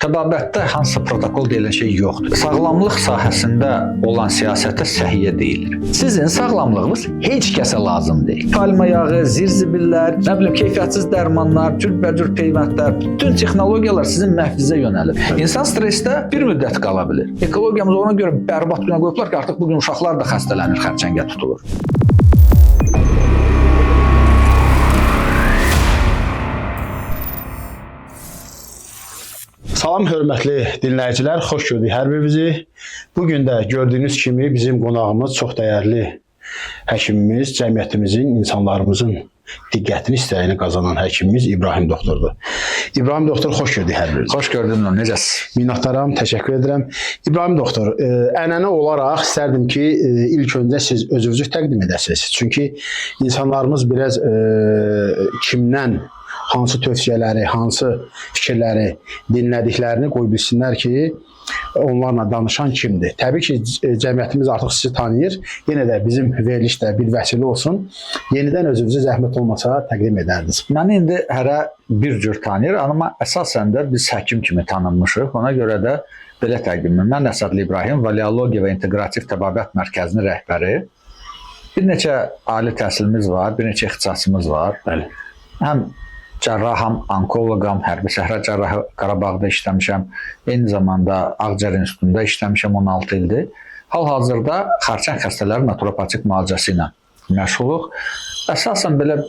Təbabətdə hansısa protokol deyilən şey yoxdur. Sağlamlıq sahəsində olan siyasətə səhiyyə deyilir. Sizin sağlamlığınız heç kəsə lazım deyil. Palma yağı, zirzibillər, nə bilim keyfiyyətsiz dərmanlar, cürbəcür peyvəndlər, bütün texnologiyalar sizin məhvizə yönəlir. İnsan stressdə bir müddət qala bilir. Ekologiyamız ona görə bərbad günə qoyublar ki, artıq bugün uşaqlar da xəstələnir, xərçəngə tutulur. Salam hörmətli dinləyicilər, xoş gördük hər birinizi. Bugün də gördüyünüz kimi bizim qonağımız çox dəyərli həkimimiz, cəmiyyətimizin, insanlarımızın diqqətini, istəyini qazanan həkimimiz İbrahim doktordur. İbrahim doktor, xoş gördük hər birinizi. Xoş gördüm, necəsiz? Minnətdaram, təşəkkür edirəm. İbrahim doktor, ənənə olaraq istərdim ki, ilk öncə siz özünüzü təqdim edəsiniz. Çünki insanlarımız biraz kimdən hansı tövsiyələri, hansı fikirləri dinlədiklərini qoy bilsinlər ki, onlarla danışan kimdir. Təbii ki, cəmiyyətimiz artıq sizi tanıyır. Yenə də bizim verilişdə bir vəsilə olsun. Yenidən özünüzü zəhmət olmasa təqdim edərdiniz. Məni indi hərə bir cür tanıyır, amma əsasən də biz həkim kimi tanınmışıq. Ona görə də belə təqdim edirəm. Mən Əsədli İbrahim, Valiologiya və İnteqrativ Təbabət Mərkəzinin rəhbəri. Bir neçə ali təhsilimiz var, bir neçə ixtisasımız var. Bəli. Həm cərraham, onkoloqam, hərbi səhra cərrahı Qarabağda işləmişəm. Eyni zamanda Ağciyər İnstitutunda işləmişəm 16 ildir. Hal-hazırda xərçəng xəstələri naturopatik müalicəsi ilə məşğuluq. Əsasən belə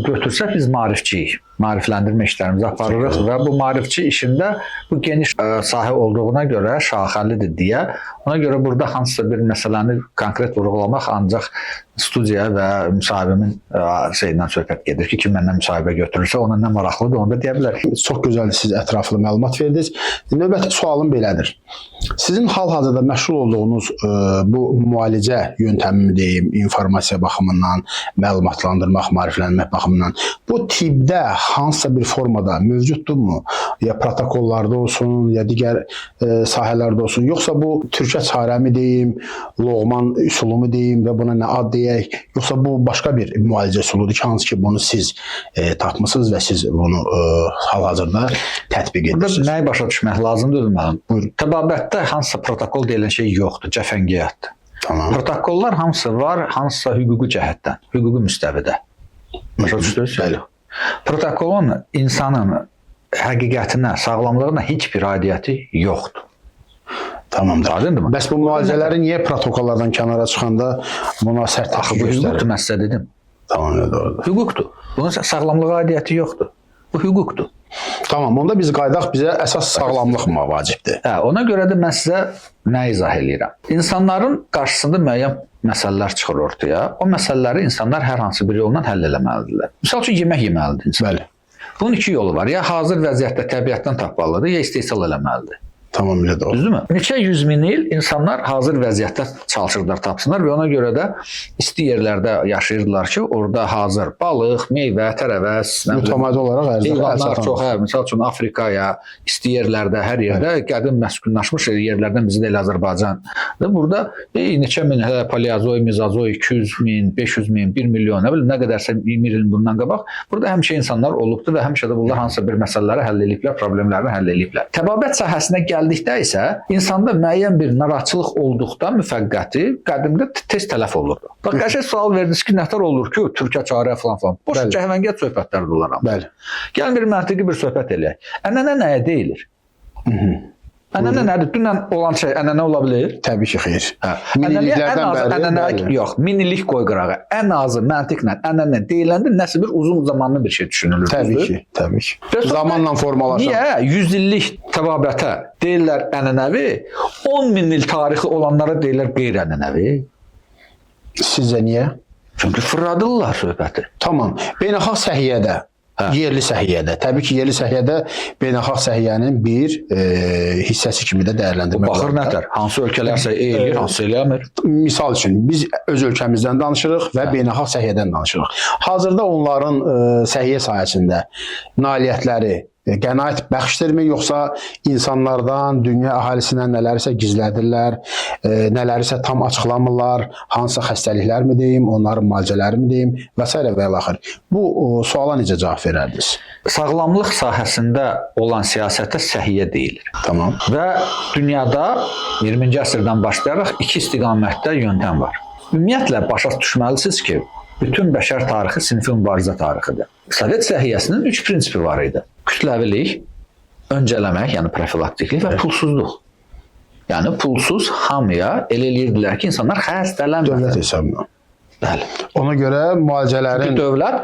götürsək biz maarifçiyik. Maarifləndirmə işlərimizi aparırıq və bu maarifçi işində bu geniş sahə olduğuna görə şaxəlidir deyə. Ona görə burada hansısa bir məsələni konkret vurğulamaq ancaq studiya və müsahibimin şeyindən söhbət gedir ki, kim məndən müsahibə götürürsə, ona nə maraqlıdır, onu da deyə bilər. Çox gözəl siz ətraflı məlumat verdiniz. Növbəti sualım belədir. Sizin hal-hazırda məşğul olduğunuz bu müalicə yöntəmi deyim, informasiya baxımından, məlumatlandırmaq, maariflənmək baxımından bu tibbdə hansısa bir formada mövcuddurmu? Ya protokollarda olsun, ya digər sahələrdə olsun, yoxsa bu türkə çarəmi deyim, Loğman üsulumu deyim və buna nə ad deyək, yoxsa bu başqa bir müalicə üsuludur ki, hansı ki bunu siz tapmısınız və siz bunu hal-hazırda tətbiq edirsiniz? Burada nəyi başa düşmək lazımdır mənim? Buyurun. Təbabətdə hansısa protokol deyilən şey yoxdur, cəfəngiyatdır. Tamam. Protokollar hamısı var, hansısa hüquqi cəhətdən, hüquqi müstəvidə. Başa düşdünüz? Bəli. Protokolun insanın həqiqətinə, sağlamlığına heç bir aidiyyəti yoxdur. Tamamdır. Aydındır mı? Bəs bu müalicələri niyə protokollardan kənara çıxanda buna sərt təsir Bu göstərir? hüquqdur, mən sizə dedim. Tamam, doğrudur. Hüquqdur. Bunun sağlamlığa aidiyyəti yoxdur. Bu hüquqdur. Tamam, onda biz qaydaq bizə əsas sağlamlıq mı vacibdir? Ona görə də mən sizə nə izah eləyirəm? İnsanların qarşısında müəyyən məsələlər çıxır ortaya. O məsələləri insanlar hər hansı bir yolla həll eləməlidirlər. Misal üçün, yemək yeməlidir insan. Bəli. Bunun iki yolu var. Ya hazır vəziyyətdə təbiətdən tapmalıdır, ya istehsal eləməlidir. Tamamilə doğru. Düzdürmü? Neçə yüz min il insanlar hazır vəziyyətdə çalışırlar, tapsınlar və ona görə də isti yerlərdə yaşayırdılar ki, orada hazır balıq, meyvə, tərəvəz, mütəmadi olaraq heyvanlar çox, misal üçün Afrikaya, isti yerlərdə, hər yerdə qədim məskunlaşmış yerlərdən bizi də elə Azərbaycan. Burada neçə min, paleozoy, mezozoy, 200 min, 500 min, 1 milyon, nə bilim, nə qədərsə 20 il bundan qabaq, burada həmişə insanlar olubdur və həmişə də bunlar hansısa bir məsələləri həll ediblər, problemlərini həll ediblər. Təbabət sahəsinə gəldikdə isə insanda müəyyən bir narahatçılıq olduqda müvəqqəti qədimdə tez tələf olurdu. Bax, qəşəng sual verdiniz ki, nətər olur ki, türkə çarə falan. Boş cəhvəngiyat söhbətləri də olar. Bəli. Gəlin bir məntiqi bir söhbət eləyək. Ənənə nəyə deyilir? Ənənə nədir? Dünən olan şey ənənə ola bilir? Təbii ki, xeyr. Miniliklərdən bəri. Yox, minilik qoy qırağa. Ən azı məntiqlə ənənə deyiləndə nəsə bir uzun zamanlı bir şey düşünülür. Təbii ki, təbii ki. Zamanla formalaşan. Niyə 100 illik təbabətə deyirlər ənənəvi, 10 min il tarixi olanlara deyirlər qeyri-ənənəvi? Sizcə niyə? Çünki fırladırlar söhbəti. Tamam. Beynəlxalq səhiyyədə, yerli səhiyyədə, təbii ki, yerli səhiyyədə beynəlxalq səhiyyənin bir hissəsi kimi də dəyərləndirmək baxır nətər? Hansı ölkələrsə eləyir, hansı eləmir? Misal üçün, biz öz ölkəmizdən danışırıq və beynəlxalq səhiyyədən danışırıq. Hazırda onların səhiyyə sahəsində nailiyyətləri qənaət bəxşdirmi, yoxsa insanlardan, dünya əhalisindən nələrsə gizlədirlər, nələrsə tam açıqlamırlar, hansı xəstəliklər mi deyim, onların müalicələri mi deyim və s. və ilaxır. Bu suala necə cavab verərdiniz? Sağlamlıq sahəsində olan siyasətə səhiyyə deyilir. Tamam. Və dünyada 20-ci əsrdən başlayaraq iki istiqamətdə yöntəm var. Ümumiyyətlə başa düşməlisiniz ki, bütün bəşər tarixi sinfi mübarizə tarixidir. Sovet səhiyyəsinin 3 prinsipi var idi. Kütləvilik, öncələmək, yəni profilaktiklik və pulsuzluq. Yəni pulsuz hamıya elə eləyirdilər ki, insanlar xəstələnməsin. Dövlət hesabına. Bəli. Ona görə müalicələrin... Çünki dövlət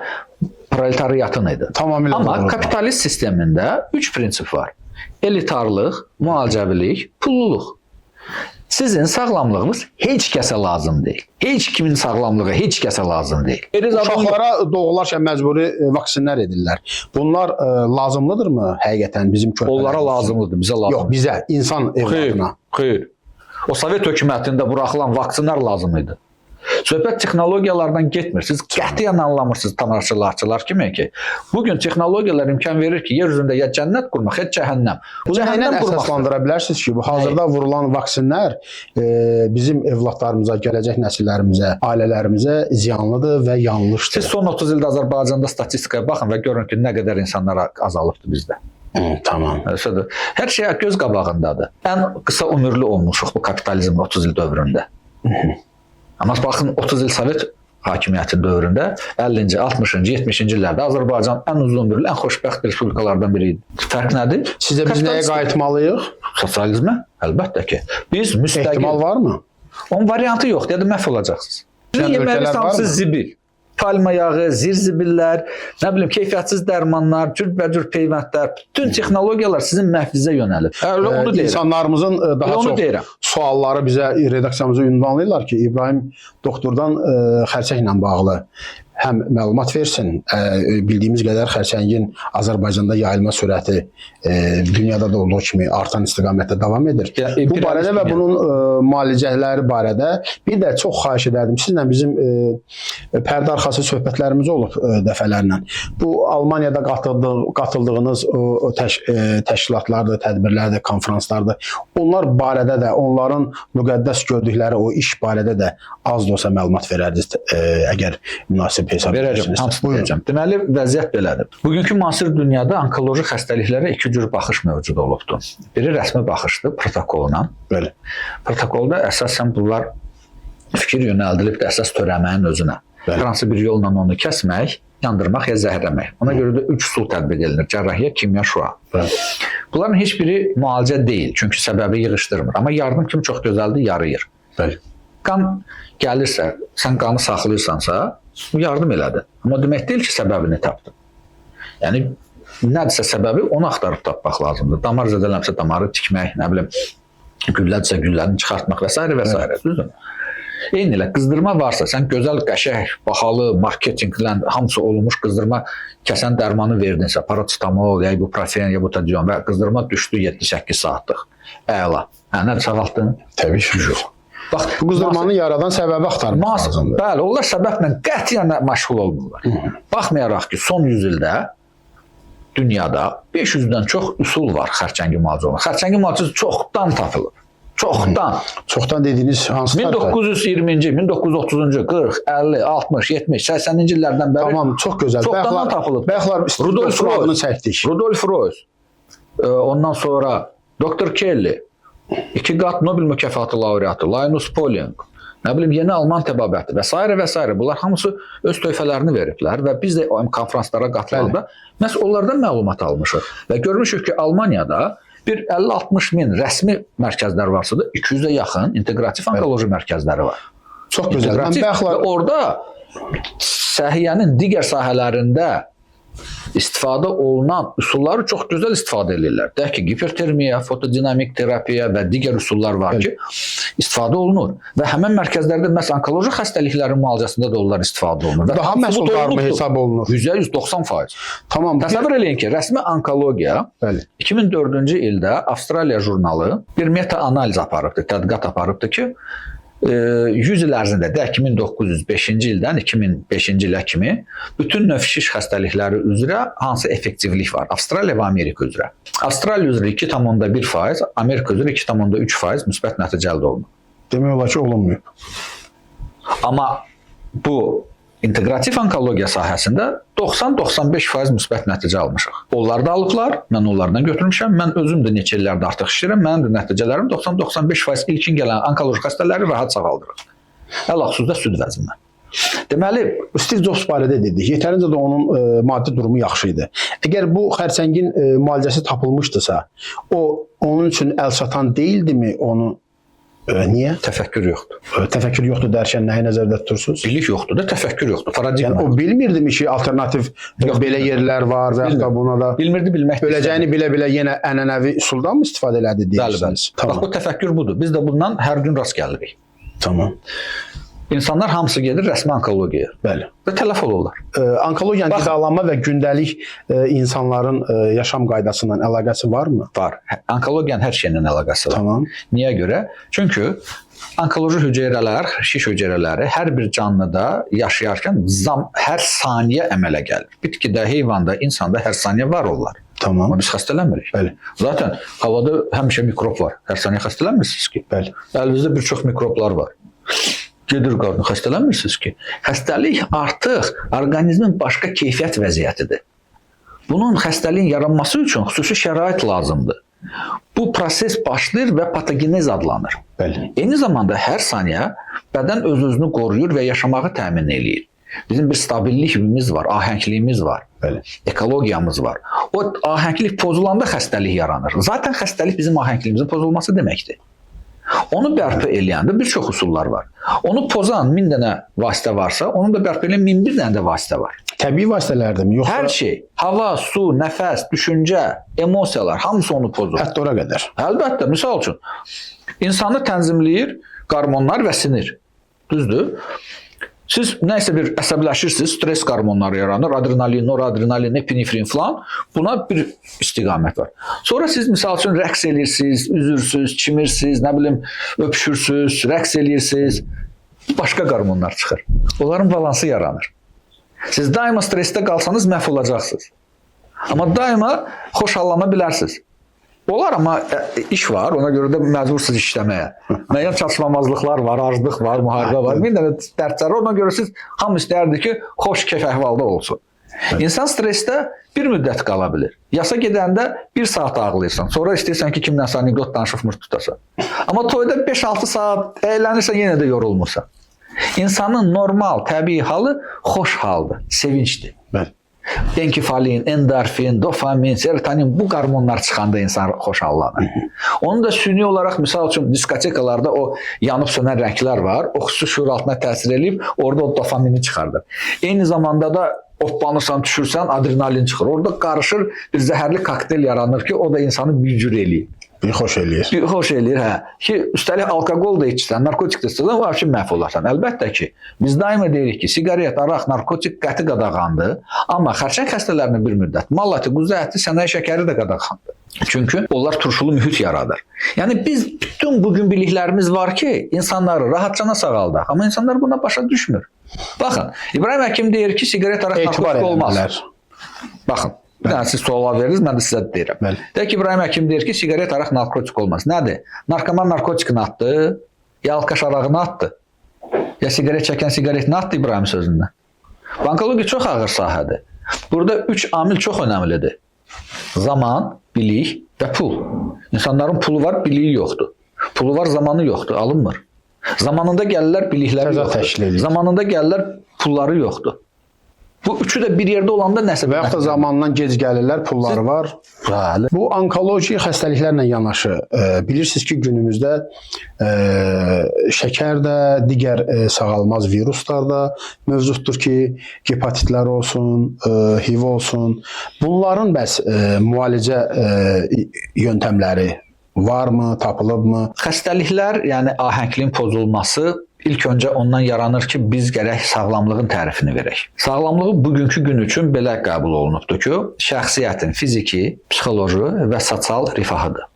proletariatın idi. Tamamilə Amma doğrudur. kapitalist sistemində 3 prinsip var. Elitarlıq, müalicəvilik, pulluluq. Sizin sağlamlığınız heç kəsə lazım deyil. Heç kimin sağlamlığı heç kəsə lazım deyil. Uşaqlara doğularkən məcburi vaksinlər edirlər. Bunlar lazımlıdırmı həqiqətən bizim körpələrimizə? Onlara lazımlıdır, bizə lazım. Yox, bizə, insan evladına. Xeyr. O Sovet hökumətində buraxılan vaksinlər lazım idi. Söhbət texnologiyalardan getmir. Siz qətiyyən anlamırsınız tamaşaçılar kimi ki, bugün texnologiyalar imkan verir ki, yer üzündə ya cənnət qurmaq, ya cəhənnəm. Bu cəhənnəm əsaslandıra bilərsiniz ki, bu hazırda vurulan vaksinlər bizim evladlarımıza, gələcək nəsillərimizə, ailələrimizə ziyanlıdır və yanlışdır. Siz son 30 ildə Azərbaycanda statistikaya baxın və görün ki, nə qədər insanlar azalıbdır bizdə. Tamam. Hər şey göz qabağındadır. Ən qısa ömürlü olmuşuq bu kapitalizm 30 il dövründə. Amma baxın 30 il Sovet hakimiyyəti dövründə 50-ci, 60-cı, 70-ci illərdə Azərbaycan ən uzun ömürlü, ən xoşbəxt respublikalardan biri idi. Fərq nədir? Sizə biz nəyə qayıtmalıyıq? Sosializmə? Əlbəttə ki. Biz müstəqil. Ehtimal varmı? Onun variantı yoxdur, ya da məhv olacaqsınız. Yeməli hamısı zibil. Palma yağı, zirzibillər, nə bilim, keyfiyyətsiz dərmanlar, cürbəcür peyvəndlər, bütün texnologiyalar sizin məhvizə yönəlib. Onu deyirəm. İnsanlarımızın daha çox sualları bizə redaksiyamıza ünvanlayırlar ki, İbrahim doktordan xərçənglə bağlı həm məlumat versin, bildiyimiz qədər xərçəngin Azərbaycanda yayılma sürəti dünyada da olduğu kimi artan istiqamətdə davam edir. Bu barədə və bunun müalicələri barədə bir də çox xahiş edərdim. Sizlə bizim pərdə arxası söhbətlərimiz olub dəfələrlə. Bu Almaniyada qatıldığınız o təşkilatlardır, tədbirlərdir, konferanslardır. Onlar barədə də, onların müqəddəs gördükləri o iş barədə də az da olsa məlumat verərdiniz, əgər münasib hesab verəcəm, hamısını verəcəm. Deməli, vəziyyət belədir. Bugünkü müasir dünyada onkoloji xəstəliklərə iki cür baxış mövcud olubdur. Biri rəsmi baxışdır, protokolla. Bəli. Protokolda əsasən bunlar fikir yönəldilib də əsas törəməyin özünə. Hər hansı bir yolla onu kəsmək, yandırmaq ya zəhərləmək. Ona görə də 3 üsul tətbiq edilir. Cərrahiyyə, kimya, şua. Bunların heç biri müalicə deyil, çünki səbəbi yığışdırmır. Amma yardım kimi çox gözəldir, yarayır. Bəli. Qan gəlirsə, sən qanı saxlayırsansa, yardım elədi. Amma demək deyil ki, səbəbini tapdın. Yəni, nədirsə səbəbi, onu axtarıb tapmaq lazımdır. Damar zədələnsə damarı tikmək, nə bilim, güllədirsə gülləni çıxartmaq və s. və s. Düzdür? Eyni elə, qızdırma varsa, sən gözəl, qəşəng, bahalı, marketinqlə hamısı olmuş qızdırma kəsən dərmanı verdinsə, paracetamol, ya ibuprofen, ya butadion və qızdırma düşdü 7-8 saatlıq. Əla. Nədir, sağaltdın? Təbii ki, yox. Bax, bu qızdırmanı yaradan səbəbi axtarmaq lazımdır. Bəli, onlar səbəblə qətiyyən məşğul olmurlar. Baxmayaraq ki, son 100 ildə dünyada 500-dən çox üsul var xərçəngi müalicə olmaq. Xərçəngi müalicəsi çoxdan tapılıb. Çoxdan. Çoxdan dediyiniz hansı tərəfdə? 1920-ci, 1930-cu, 40, 50, 60, 70, 80-ci illərdən bəri. Tamam, çox gözəl. Çoxdan tapılıb. Bəyəxlar Rudolf adını çəkdik. Rudolf Roys. Ondan sonra Dr. Kelly. 2 qat Nobel mükafatı laureatı, Linus Pauling, nə bilim, yeni Alman təbabəti və s. və s. Bunlar hamısı öz tövfələrini veriblər və biz də o konferanslara qatılanda məhz onlardan məlumat almışıq. Və görmüşük ki, Almaniyada bir 50-60 min rəsmi mərkəzlər varsa da 200-ə yaxın integrativ onkoloji mərkəzləri var. Çox gözəl. Və orada səhiyyənin digər sahələrində istifadə olunan üsulları çox gözəl istifadə edirlər. Deyək ki, hipertermiya, fotodinamik terapiya və digər üsullar var ki, istifadə olunur. Və həmən mərkəzlərdə məhz onkoloji xəstəliklərin müalicəsində də onlar istifadə olunur. Daha məhsuldarmı hesab olunur? 100-190%. Tamam. Təsəvvür eləyin ki, rəsmi onkologiya 2004-cü ildə Avstraliya jurnalı bir meta-analiz aparıbdır, tədqiqat aparıbdır ki, 100 il ərzində də 1905-ci ildən 2005-ci ilə kimi bütün növ şiş xəstəlikləri üzrə hansı effektivlik var? Avstraliya və Amerika üzrə. Avstraliya üzrə 2,1%, Amerika üzrə 2,3% müsbət nəticə əldə olunub. Demək olar ki, olunmayıb. Amma bu inteqrativ onkologiya sahəsində 90-95% müsbət nəticə almışıq. Onlar da alıblar, mən onlardan götürmüşəm. Mən özüm də neçə illərdə artıq işləyirəm. Mənim də nəticələrim 90-95% ilkin gələn onkoloji xəstələri rahat sağaldırır. Ələlxüsus da süd vəzindən. Deməli, Steve Jobs barədə dedik. Yetərincə də onun maddi durumu yaxşı idi. Əgər bu xərçəngin müalicəsi tapılmışdısa, o onun üçün əlçatan deyildimi onu? Niyə? Təfəkkür yoxdur. Təfəkkür yoxdur dərkən nəyi nəzərdə tutursunuz? Bilik yoxdur da, təfəkkür yoxdur. Paradigma. Yəni, o bilmirdimi ki, alternativ belə yerlər var və ya buna da bilmirdi, bilmək öləcəyini bilə-bilə yenə ənənəvi üsuldan mı istifadə elədi deyirsiniz? Bəli. Bax, bu təfəkkür budur. Biz də bundan hər gün rast gəlirik. Tamam. İnsanlar hamısı gedir rəsmi onkologiyaya. Bəli. Və tələf olurlar. Onkologiyanın qidalanma və gündəlik insanların yaşam qaydasından əlaqəsi varmı? Var. Onkologiyanın hər şeylə əlaqəsi var. Tamam. Niyə görə? Çünki onkoloji hüceyrələr, şiş hüceyrələri hər bir canlıda yaşayarkən hər saniyə əmələ gəlir. Bitkidə, heyvanda, insanda hər saniyə var olurlar. Tamam. Amma biz xəstələnmirik. Bəli. Zaten havada həmişə mikrob var. Hər saniyə xəstələnmirsiniz ki. Bəli. Əlinizdə bir çox mikroblar var. Gedir qadın, xəstələnmirsiniz ki. Xəstəlik artıq orqanizmin başqa keyfiyyət vəziyyətidir. Bunun xəstəliyin yaranması üçün xüsusi şərait lazımdır. Bu proses başlayır və patogenez adlanır. Bəli. Eyni zamanda hər saniyə bədən öz-özünü qoruyur və yaşamağı təmin eləyir. Bizim bir stabillikimiz var, ahəngliyimiz var. Bəli. Ekologiyamız var. O ahənglik pozulanda xəstəlik yaranır. Zaten xəstəlik bizim ahəngliyimizin pozulması deməkdir. Onu bərpa eləyəndə bir çox üsullar var. Onu pozan 1000 dənə vasitə varsa, onu da bərpa eləyən 1001 dənə də vasitə var. Təbii vasitələrdirmi? Yoxsa Hər şey, hava, su, nəfəs, düşüncə, emosiyalar hamısı onu pozur. hətta ora qədər? Əlbəttə, misal üçün, insanı tənzimləyir hormonlar və sinir. Düzdür? Siz nəysə bir əsəbləşirsiniz, stres hormonları yaranır, adrenalin, noradrenalin, epinefrin falan. Buna bir istiqamət var. Sonra siz misal üçün rəqs edirsiniz, üzürsüz, çimirsiniz, nə bilim, öpüşürsüz, rəqs edirsiniz. Başqa hormonlar çıxır. Onların balansı yaranır. Siz daima stresdə qalsanız məhv olacaqsınız. Amma daima xoşallana bilərsiniz. Olar, amma iş var, ona görə də məcbursunuz işləməyə. Müəyyən çatışmamazlıqlar var, aclıq var, müharibə var. Bir dənə dərdlər, ona görə siz hamı istəyirdi ki, xoş keyf əhvalda olsun. İnsan stresdə bir müddət qala bilir. Yasa gedəndə 1 saat ağlayırsan, sonra istəyirsən ki, kimdənsə anekdot danışıb mırt tutasan. Amma toyda 5-6 saat əylənirsən, yenə də yorulmursan. İnsanın normal, təbii halı xoş haldır, sevinçdir. Bəli. Enkefalin, endorfin, dopamin, serotonin bu hormonlar çıxanda insan xoşallanır. Onu da süni olaraq misal üçün diskotekalarda o yanıb sönən rənglər var. O xüsusi şüur altına təsir edib orada o dopamini çıxardır. Eyni zamanda da hoppanırsan, düşürsən, adrenalin çıxır. Orada qarışır bir zəhərli kokteyl yaranır ki, o da insanı bir cür eləyir. Bir xoş eləyir. Bir xoş eləyir, hə. Ki, üstəlik alkoqol da içsən, narkotik də içsən, vəbşi məhv olarsan. Əlbəttə ki, biz daima deyirik ki, siqaret, araq, narkotik qəti qadağandır. Amma xərçəng xəstələrinə bir müddət mal əti, quzu əti, sənaye şəkəri də qadağandır. Çünki onlar turşulu mühit yaradır. Yəni biz bütün bugün biliklərimiz var ki, insanları rahatcana sağaldaq. Amma insanlar buna başa düşmür. Baxın, İbrahim həkim deyir ki, siqaret, araq, narkotik olmaz. Baxın. Yəni, siz sual verirsiniz, mən də sizə deyirəm. Deyək ki, İbrahim həkim deyir ki, siqaret, araq, narkotik olmaz. Nədir? Narkoman narkotikini atdı, ya alkaş arağını atdı, ya siqaret çəkən siqaretini atdı İbrahim sözündən. Onkologiya çox ağır sahədir. Burada 3 amil çox önəmlidir. Zaman, bilik və pul. İnsanların pulu var, biliyi yoxdur. Pulu var, zamanı yoxdur, alınmır. Zamanında gəlirlər, bilikləri yoxdur. Zamanında gəlirlər, pulları yoxdur. Bu üçü də bir yerdə olanda nəsə və yaxud da zamandan gec gəlirlər, pulları var. Bəli. Bu onkoloji xəstəliklərlə yanaşı bilirsiniz ki, günümüzdə şəkər də, digər sağalmaz viruslar da mövcuddur ki, hepatitlər olsun, HIV olsun. Bunların bəs müalicə yöntəmləri varmı, tapılıbmı? Xəstəliklər, yəni ahəngliyin pozulması İlk öncə ondan yaranır ki, biz gərək sağlamlığın tərifini verək. Sağlamlığı bugünkü gün üçün belə qəbul olunubdur ki, şəxsiyyətin fiziki, psixoloji və sosial rifahıdır.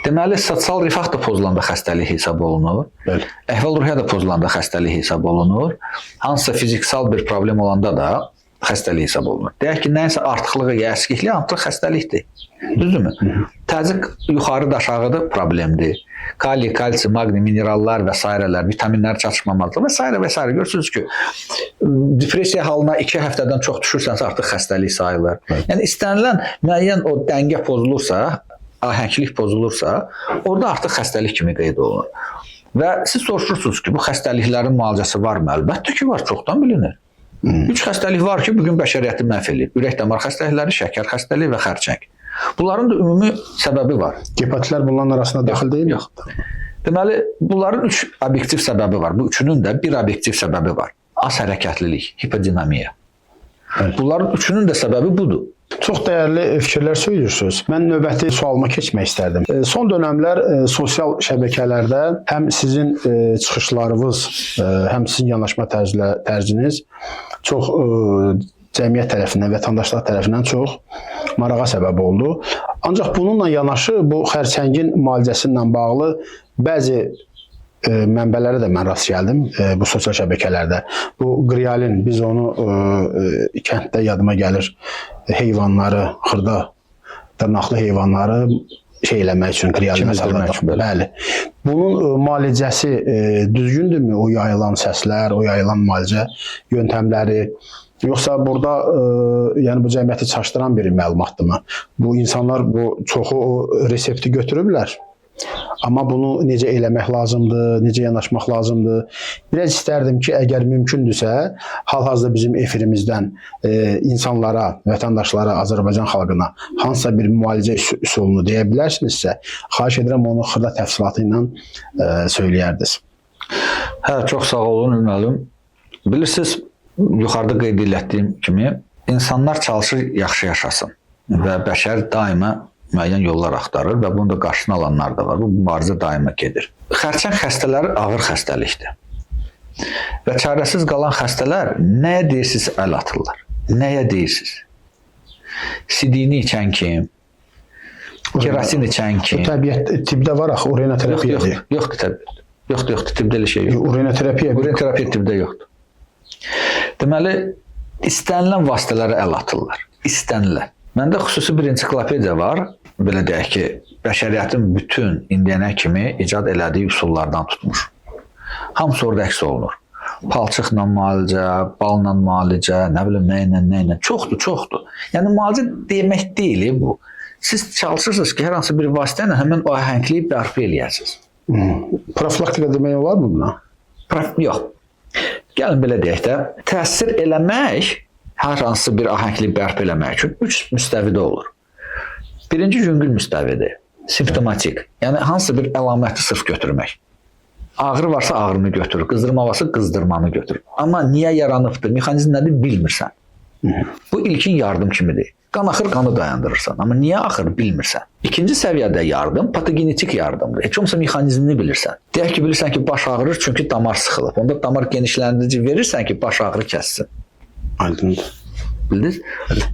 Deməli, sosial rifah da pozulanda xəstəlik hesab olunur. Bəli. Əhval-ruhiyyə da pozulanda xəstəlik hesab olunur. Hansısa fiziksal bir problem olanda da xəstəlik hesab olunur. Deyək ki, nəyisə artıqlığı ya əskiklik artıq xəstəlikdir. Düzdürmü? Təzyiq yuxarıda aşağıda problemdir. Kali, kalsi, maqni, minerallar və s. vitaminlər çatışmamazlığı və s. Görürsünüz ki, depressiya halına 2 həftədən çox düşürsənsə artıq xəstəlik sayılır. Yəni istənilən müəyyən o dəngə pozulursa, ahənglik pozulursa, orada artıq xəstəlik kimi qeyd olunur. Və siz soruşursunuz ki, bu xəstəliklərin müalicəsi varmı? Əlbəttə ki, var, çoxdan bilinir. 3 xəstəlik var ki, bugün bəşəriyyəti məhv edir. Ürək-damar xəstəlikləri, şəkər xəstəliyi və xərçəng. Bunların da ümumi səbəbi var. Hepatitlər bunların arasında daxil deyil? Yox. Deməli, bunların 3 obyektiv səbəbi var. Bu üçünün də bir obyektiv səbəbi var. Az hərəkətlilik, hipodinamiya. Bunların üçünün də səbəbi budur. Çox dəyərli fikirlər söylüyorsunuz. Mən növbəti sualıma keçmək istərdim. Son dönəmlər sosial şəbəkələrdə həm sizin çıxışlarınız, həm sizin yanaşma tərziniz çox cəmiyyət tərəfindən, vətəndaşlar tərəfindən çox marağa səbəb oldu. Ancaq bununla yanaşı bu xərçəngin müalicəsi ilə bağlı bəzi mənbələrə də mən rast gəldim bu sosial şəbəkələrdə. Bu qrialin, biz onu kənddə yadıma gəlir, heyvanları, xırda dırnaqlı heyvanları eləmək üçün, qrialin məsələdir. Bəli. Bunun müalicəsi düzgündürmü? O yayılan səslər, o yayılan müalicə yöntəmləri, yoxsa burada yəni bu cəmiyyəti çaşdıran bir məlumatdırmı? Bu insanlar çoxu o resepti götürüblər. Amma bunu necə eləmək lazımdır, necə yanaşmaq lazımdır? Biraz istərdim ki, əgər mümkündürsə, hal-hazırda bizim efirimizdən insanlara, vətəndaşlara, Azərbaycan xalqına hansısa bir müalicə üsulunu deyə bilərsinizsə, xahiş edirəm onu xırda təfsilatı ilə söyləyərdiniz. Hə, çox sağ olun, müəllim. Bilirsiniz, yuxarıda qeyd etdiyim kimi, insanlar çalışır yaxşı yaşasın və bəşər daima müəyyən yollar axtarır və bunun da qarşısını alanlar da var. Bu mübarizə daima gedir. Xərçəng xəstələri ağır xəstəlikdir. Və çarəsiz qalan xəstələr nəyə deyirsiniz əl atırlar? Nəyə deyirsiniz? Sidini içən kim? Kerasin içən kim? Bu təbiət tibdə var axı, urinoterapiyadır. Yoxdur, tibdə elə şey yoxdur. Urinoterapiya tibdə yoxdur. Deməli, istənilən vasitələrə əl atırlar. İstənilən. Məndə xüsusi bir ensiklopediya var. Belə deyək ki, bəşəriyyətin bütün indiyənə kimi icad elədiyi üsullardan tutmuş. Hamısı orada əks olunur. Palçıqla müalicə, balla müalicə, nə bilim, nəylə. Çoxdur. Yəni, müalicə demək deyil bu. Siz çalışırsınız ki, hər hansı bir vasitə ilə həmin o ahəngliyi bərpa eləyəsiniz. Profilaktika demək olar mı buna? Yox. Gəlin belə deyək də, təsir eləmək, hər hansı bir ahənglik bərpa eləmək üçün 3 müstəvidə olur. Birinci yüngül müstəvidir, simptomatik. Yəni, hansı bir əlaməti sırf götürmək. Ağrı varsa ağrını götürür, qızdırma varsa qızdırmanı götürür. Amma niyə yaranıbdır, mexanizm nədir bilmirsən. Bu ilkin yardım kimidir. Qan axır, qanı dayandırırsan. Amma niyə axır bilmirsən. İkinci səviyyədə yardım patogenetik yardımdır. Heç olmasa mexanizmini bilirsən. Deyək ki, bilirsən ki, baş ağrır çünki damar sıxılıb. Onda damar genişləndirici verirsən ki, baş ağrı kəssin. Aydındır. Bildiniz?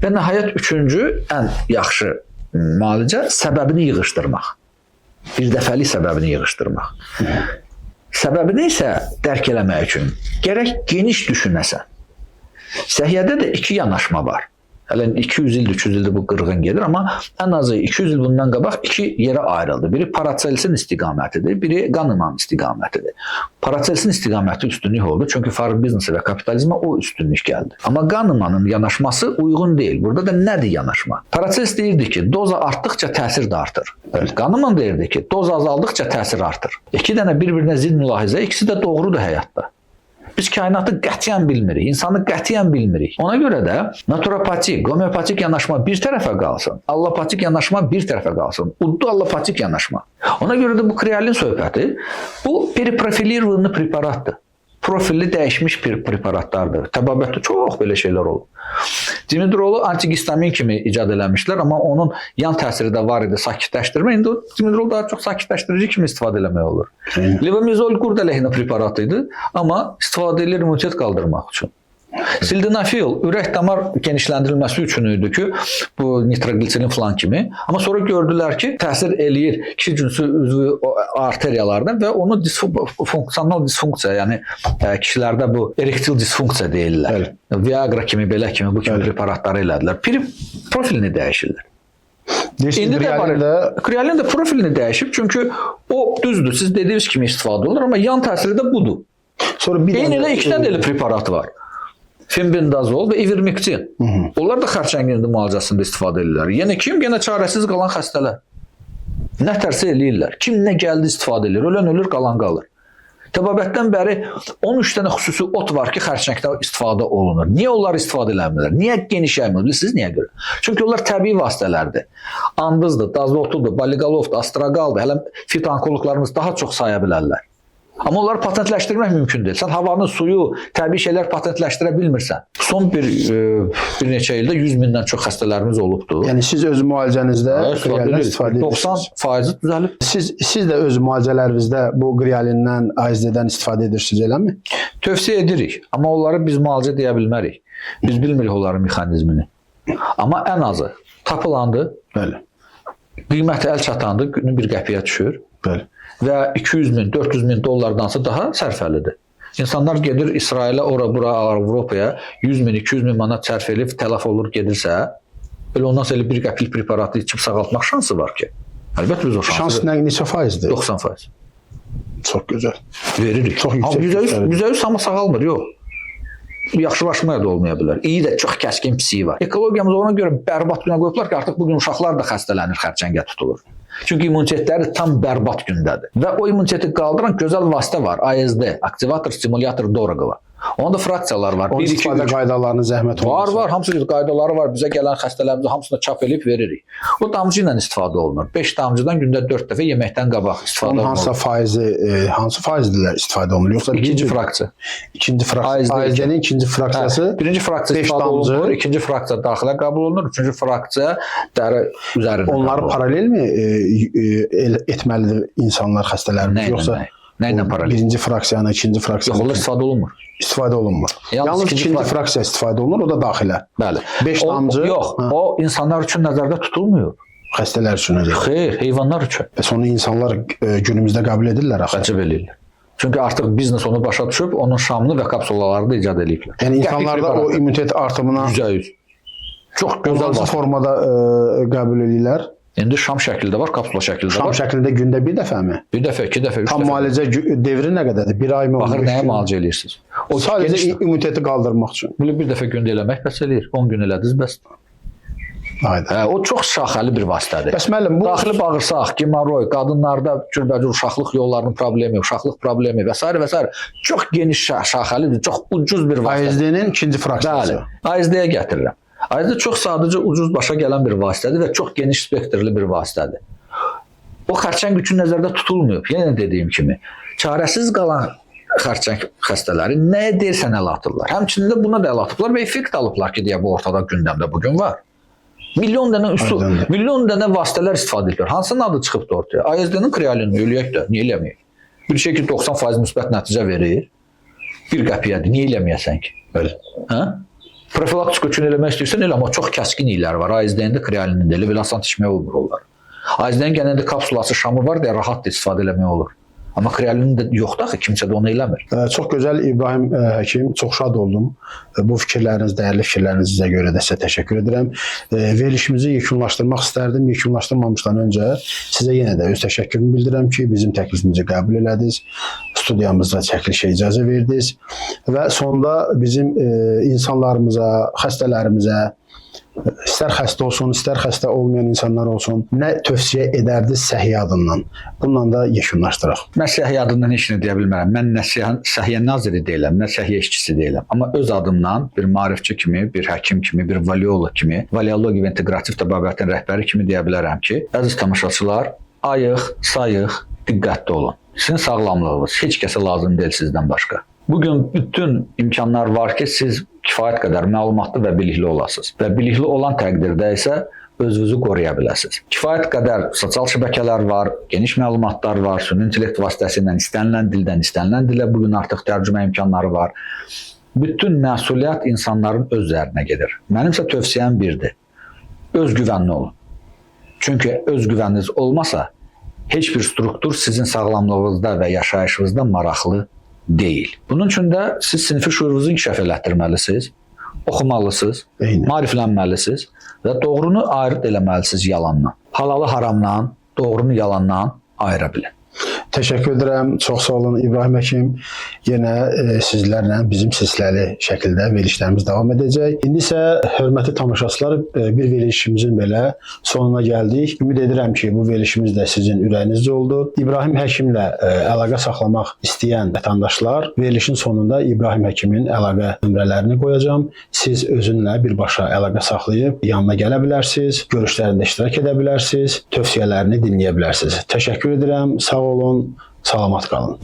Və nəhayət üçüncü, ən yaxşı müalicə səbəbini yığışdırmaq. Bir dəfəlik səbəbini yığışdırmaq. Səbəbini isə dərk eləmək üçün gərək geniş düşünəsən. Səhiyyədə də 2 yanaşma var. Hələ 200 ildir, 300 ildir bu qırğın gedir, amma ən azı 200 il bundan qabaq 2 yerə ayrıldı. Biri Paracelsin istiqamətidir, biri Kahneman istiqamətidir. Paracelsin istiqaməti üstünlük oldu, çünki farm biznesi və kapitalizmə o üstünlük gəldi. Amma Kahnemanın yanaşması uyğun deyil. Burada da nədir yanaşma? Paracels deyirdi ki, doza artdıqca təsir də artır. Kahneman deyirdi ki, doza azaldıqca təsir artır. 2 dənə bir-birinə zidd mülahizə, ikisi də doğrudur həyatda. Biz kainatı qətiyyən bilmirik, insanı qətiyyən bilmirik. Ona görə də naturopatik, homeopatik yanaşma bir tərəfə qalsın, allopatik yanaşma bir tərəfə qalsın, uddu allopatik yanaşma. Ona görə də bu krealin söhbəti, bu periprofilirованный preparatdır. Profilli dəyişmiş preparatlardır. Təbabətdə çox belə şeylər olur. Dimidrolu antihistamin kimi icad eləmişlər, amma onun yan təsiri də var idi, sakitləşdirmə. İndi o dimidrol daha çox sakitləşdirici kimi istifadə eləmək olur. Levomizol qurd əleyhinə preparat idi, amma istifadə edilir immunitet qaldırmaq üçün. Sildenafil ürək damar genişləndirilməsi üçün idi ki, bu nitrogliserin falan kimi. Amma sonra gördülər ki, təsir eləyir kişi cinsi üzvü arteriyalarına və onu funksional disfunksiya, yəni kişilərdə bu erektil disfunksiya deyirlər. Viagra kimi, belə kimi bu kimi preparatları elədilər. Profilini dəyişirlər. İndi krealin də profilini dəyişib, çünki o düzdür, siz dediyiniz kimi istifadə olur, amma yan təsiri də budur. Eyni elə 2 dənə elə preparat var. Fenbendazol və ivermektin. Onlar da xərçəngin müalicəsində istifadə edirlər. Yəni kim? Yenə çarəsiz qalan xəstələr. Nə tərsə eləyirlər. Kim nə gəldi istifadə edir. Ölən ölür, qalan qalır. Təbabətdən bəri 13 dənə xüsusi ot var ki, xərçəngdə istifadə olunur. Niyə onlar istifadə eləmirlər? Niyə geniş yayılmır? Bilirsiniz niyə görə? Çünki onlar təbii vasitələrdir. Andızdır, dazotudur, baliqalovdur, astraqaldır. Hələ fitoonkologlarımız daha çox saya bilərlər. Amma onları patentləşdirmək mümkün deyil. Sən havanı, suyu, təbii şeylər patentləşdirə bilmirsən. Son bir neçə ildə 100 mindən çox xəstələrimiz olubdur. Yəni siz öz müalicənizdə qrialindən istifadə edirsiniz. 90% düzəlib. Siz də öz müalicələrinizdə bu qrialindən, AZD-dən istifadə edirsiniz, eləmi? Tövsiyə edirik, amma onları biz müalicə deyə bilmərik. Biz bilmirik onların mexanizmini. Amma ən azı tapılandı. Bəli. Qiyməti əl çatandı, günü 1 qəpiyə düşür. Bəli. Və 200 min, 400 min dollardansa daha sərfəlidir. İnsanlar gedir İsrailə, ora-bura, Avropaya 100 min, 200 min manat sərf edib tələf olur gedirsə, belə ondan sonra 1 qəpik preparatı içib sağaltmaq şansı var ki. Əlbəttə biz o şansı. Şans neçə faizdir? 90%. Çox gözəl. Veririk. Çox yüksək. %100 amma sağalmır, yox. Yaxşılaşmaya da olmaya bilər. İyi də çox kəskin pisiyi var. Ekologiyamız ona görə bərbad günə qoyublar ki, artıq bugün uşaqlar da xəstələnir, xərçəngə tutulur. Çünki immunitetləri tam bərbad gündədir. Və o immuniteti qaldıran gözəl vasitə var. AZD, aktivator, stimulyator Dorogova. Onda fraksiyalar var. Onun istifadə qaydalarının zəhmət olması. Var, hamısı qaydaları var. Bizə gələn xəstələrimizi hamısını çap edib veririk. O damcı ilə istifadə olunur. 5 damcıdan gündə 4 dəfə yeməkdən qabaq istifadə olunur. Hansı faizlər istifadə olunur? Yoxsa ikinci fraksiya. İkinci fraksiya. AZD-nin ikinci fraksiyası. Birinci fraksiya istifadə olunur, ikinci fraksiya daxilə qəbul olunur, üçüncü fraksiya dəri üzərində. Onlar paralelmi etməlidir insanlar xəstələrimiz? Yoxsa nə ilə paralel? Birinci fraksiyanı, ikinci fraksiyanı. Onlar istifadə olunmur. İstifadə olunmur. Yalnız ikinci fraksiya istifadə olunur, o da daxilə. Bəli. 5 damcı. Yox, o insanlar üçün nəzərdə tutulmuyor. Xəstələr üçün necə? Xeyr, heyvanlar üçün. Bəs onu insanlar günümüzdə qəbul edirlər axı. Əcəb eləyirlər. Çünki artıq biznes onu başa düşüb, onun şamını və kapsulalarını da icad ediblər. Yəni insanlarda o immunitet artımına %100. Çox gözəl formada qəbul edirlər. İndi şam şəklində var, kapsula şəklində var. Şam şəklində gündə bir dəfəmi? Bir dəfə, 2 dəfə, 3 dəfə. Tam müalicə devri nə qədərdir? 1 ay mı? Baxır nəyə müalicə edirsiniz? O sadəcə immuniteti qaldırmaq üçün. Bunu bir dəfə gündə eləmək bəs eləyir. 10 gün elədiniz bəs. Ayda. O çox şaxəli bir vasitədir. Bəs müəllim, bu daxili bağırsaq, gemoroy, qadınlarda cürbəcür uşaqlıq yollarının problemi, uşaqlıq problemi və s. və s. çox geniş şaxəlidir, çox ucuz bir vasitədir. AZD-nin ikinci fraksiyası. Bəli, AZD-yə gətirirəm. AZD çox sadəcə ucuz başa gələn bir vasitədir və çox geniş spektrli bir vasitədir. O xərçəng üçün nəzərdə tutulmuyor. Yenə dediyim kimi, çarəsiz qalan xərçəng xəstələri nəyə deyirsən əl atırlar. Həmçinin də buna da əl atıblar və effekt alıblar ki, deyə bu ortada gündəmdə bugün var. Milyon dənə üsul, milyon dənə vasitələr istifadə edilir. Hansının adı çıxıbdı ortaya? AZD-nin krealinini eləyək də, niyə eləməyək? Bir şey ki 90% müsbət nəticə verir. 1 qəpiyədir, niyə eləməyəsən ki? Bəli. Hə? Profilaktik üçün eləmək istəyirsən, elə amma çox kəskin iyləri var. AZD-nin də krealinində elə belə asan içmək olmur onlar. AZD-nin genəldə kapsulası, şamı var deyə rahat da istifadə eləmək olur. Amma krealinin də yoxdur axı, kimsə də onu eləmir. Çox gözəl İbrahim həkim, çox şad oldum. Bu fikirləriniz, dəyərli fikirlərinizə görə də sizə təşəkkür edirəm. Verilişimizi yekunlaşdırmaq istərdim. Yekunlaşdırmamışdan öncə sizə yenə də öz təşəkkürümü bildirirəm ki, bizim təklifimizi qəbul elədiniz. Studiyamızda çəkilişə icazə verdiniz və sonda bizim insanlarımıza, xəstələrimizə, istər xəstə olsun, istər xəstə olmayan insanlar olsun, nə tövsiyə edərdiniz səhiyyə adından? Bununla da yekunlaşdıraq. Mən səhiyyə adından heç nə deyə bilmərəm. Mən nə səhiyyə naziri deyiləm, nə səhiyyə işçisi deyiləm. Amma öz adımdan bir maarifçi kimi, bir həkim kimi, bir valiolog kimi, valiologiya və inteqrativ təbabətin rəhbəri kimi deyə bilərəm ki, əziz tamaşaçılar, ayıq, sayıq, diqqətli olun. Sizin sağlamlığınız heç kəsə lazım deyil sizdən başqa. Bugün bütün imkanlar var ki, siz kifayət qədər məlumatlı və bilikli olasınız. Və bilikli olan təqdirdə isə özünüzü qoruya biləsiniz. Kifayət qədər sosial şəbəkələr var, geniş məlumatlar var, süni intellekt vasitəsilə istənilən dildən istənilən dilə bugün artıq tərcümə imkanları var. bütün məsuliyyət insanların öz üzərinə gedir. Mənimsə tövsiyəm birdir. Özgüvənli olun. Çünki özgüvəniniz olmasa, heç bir struktur sizin sağlamlığınızda və yaşayışınızda maraqlı deyil. Bunun üçün də siz sinfi şuurunuzu inkişaf elətdirməlisiniz, oxumalısınız, maariflənməlisiniz və doğrunu ayırd eləməlisiniz yalandan. Halalı haramdan, doğrunu yalandan ayıra bilin. Təşəkkür edirəm. Çox sağ olun İbrahim həkim. Yenə sizlərlə bizim silsiləli şəkildə verilişlərimiz davam edəcək. İndi isə hörmətli tamaşaçılar, bir verilişimizin belə sonuna gəldik. Ümid edirəm ki, bu verilişimiz də sizin ürəyinizcə oldu. İbrahim həkimlə əlaqə saxlamaq istəyən vətəndaşlar, verilişin sonunda İbrahim həkimin əlaqə nömrələrini qoyacağam. Siz özünlə birbaşa əlaqə saxlayıb yanına gələ bilərsiniz, görüşlərində iştirak edə bilərsiniz, tövsiyələrini dinləyə bilərsiniz. Təşəkkür edirəm. Sağ olun. Salamat qalın.